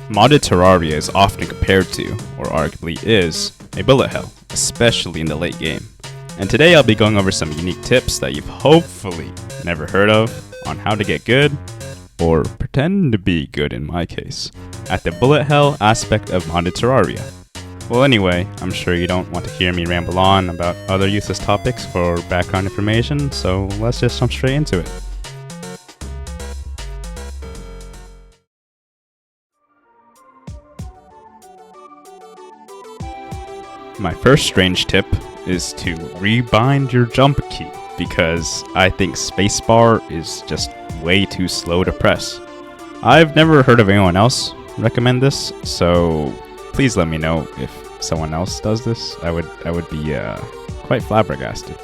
Modded Terraria is often compared to, or arguably is, a bullet hell, especially in the late game. And today I'll be going over some unique tips that you've hopefully never heard of on how to get good, or pretend to be good in my case, at the bullet hell aspect of modded Terraria. Well anyway, I'm sure you don't want to hear me ramble on about other useless topics for background information, so let's just jump straight into it. My first strange tip is to rebind your jump key, because I think spacebar is just way too slow to press. I've never heard of anyone else recommend this, so please let me know if someone else does this. I would be quite flabbergasted.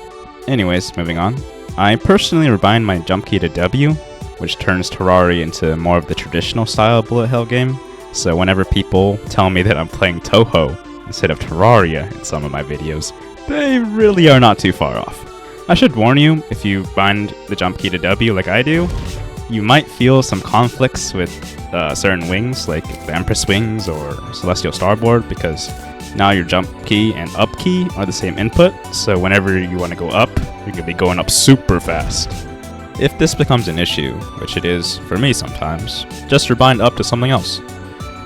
Anyways, moving on. I personally rebind my jump key to W, which turns Terraria into more of the traditional style bullet hell game. So whenever people tell me that I'm playing Toho instead of Terraria in some of my videos, they really are not too far off. I should warn you, if you bind the jump key to W like I do, you might feel some conflicts with certain wings, like the Empress wings or Celestial Starboard, because now your jump key and up key are the same input, so whenever you want to go up, you're going to be going up super fast. If this becomes an issue, which it is for me sometimes, just rebind up to something else.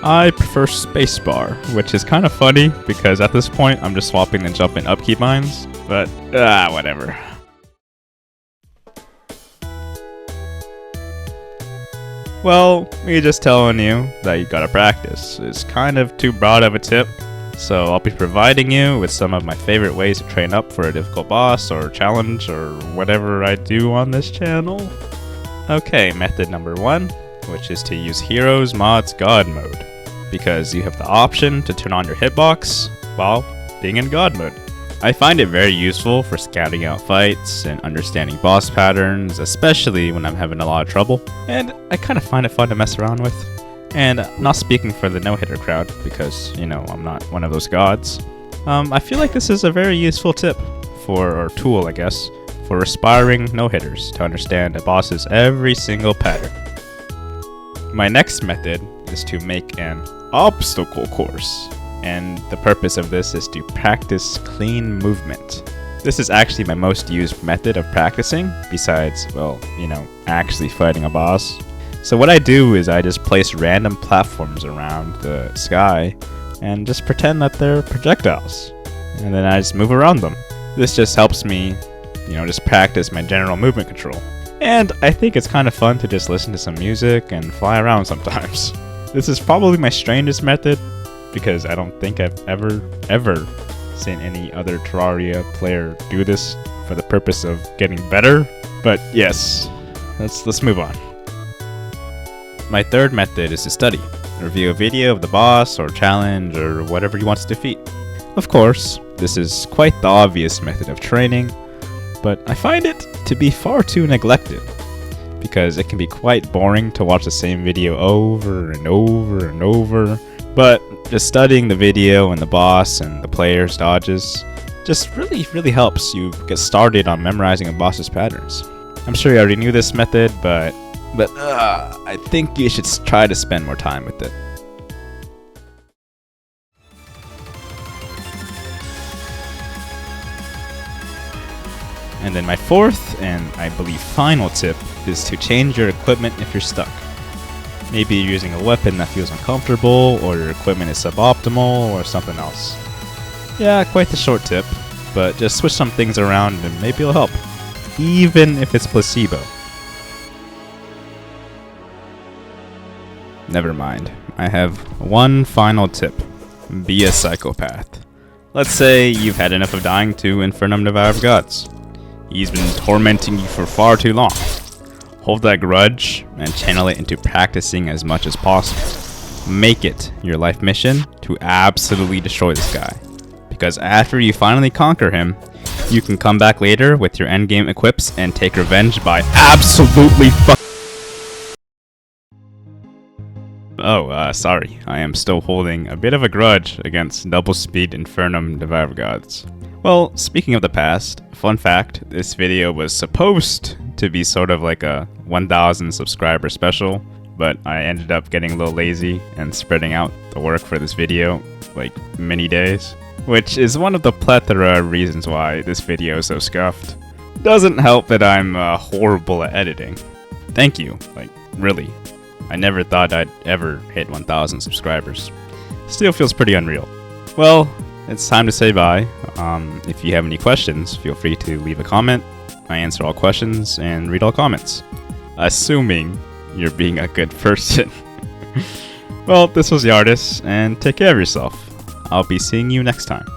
I prefer spacebar, which is kind of funny because at this point I'm just swapping the jump and up key binds, but whatever. Well, me just telling you that you gotta practice is kind of too broad of a tip, so I'll be providing you with some of my favorite ways to train up for a difficult boss or challenge or whatever I do on this channel. Okay, method number 1. Which is to use Heroes Mod's God Mode, because you have the option to turn on your hitbox while being in God Mode. I find it very useful for scouting out fights and understanding boss patterns, especially when I'm having a lot of trouble, and I kind of find it fun to mess around with. And not speaking for the no-hitter crowd, because, you know, I'm not one of those gods. I feel like this is a very useful tip or tool, I guess, for aspiring no-hitters to understand a boss's every single pattern. My next method is to make an obstacle course, and the purpose of this is to practice clean movement. This is actually my most used method of practicing, besides, well, you know, actually fighting a boss. So what I do is I just place random platforms around the sky and just pretend that they're projectiles, and then I just move around them. This just helps me, you know, just practice my general movement control. And I think it's kind of fun to just listen to some music and fly around sometimes. This is probably my strangest method, because I don't think I've ever seen any other Terraria player do this for the purpose of getting better. But yes, let's move on. My third method is to study. Review a video of the boss or challenge or whatever you want to defeat. Of course, this is quite the obvious method of training, but I find it to be far too neglected, because it can be quite boring to watch the same video over and over and over, but just studying the video and the boss and the player's dodges just really helps you get started on memorizing a boss's patterns. I'm sure you already knew this method, but I think you should try to spend more time with it. And then my fourth, and I believe final tip, is to change your equipment if you're stuck. Maybe you're using a weapon that feels uncomfortable, or your equipment is suboptimal, or something else. Yeah, quite the short tip, but just switch some things around and maybe it'll help, even if it's placebo. Never mind, I have one final tip. Be a psychopath. Let's say you've had enough of dying to Infernum Devourer of Gods. He's been tormenting you for far too long. Hold that grudge and channel it into practicing as much as possible. Make it your life mission to absolutely destroy this guy, because after you finally conquer him, you can come back later with your endgame equips and take revenge by absolutely sorry. I am still holding a bit of a grudge against double speed Infernum Devourer of Gods. Well, speaking of the past, fun fact, this video was supposed to be sort of like a 1,000 subscriber special, but I ended up getting a little lazy and spreading out the work for this video like many days, which is one of the plethora of reasons why this video is so scuffed. Doesn't help that I'm horrible at editing. Thank you, like really. I never thought I'd ever hit 1,000 subscribers. Still feels pretty unreal. Well, it's time to say bye. If you have any questions, feel free to leave a comment. I answer all questions and read all comments. Assuming you're being a good person. Well, this was Yardis, and take care of yourself. I'll be seeing you next time.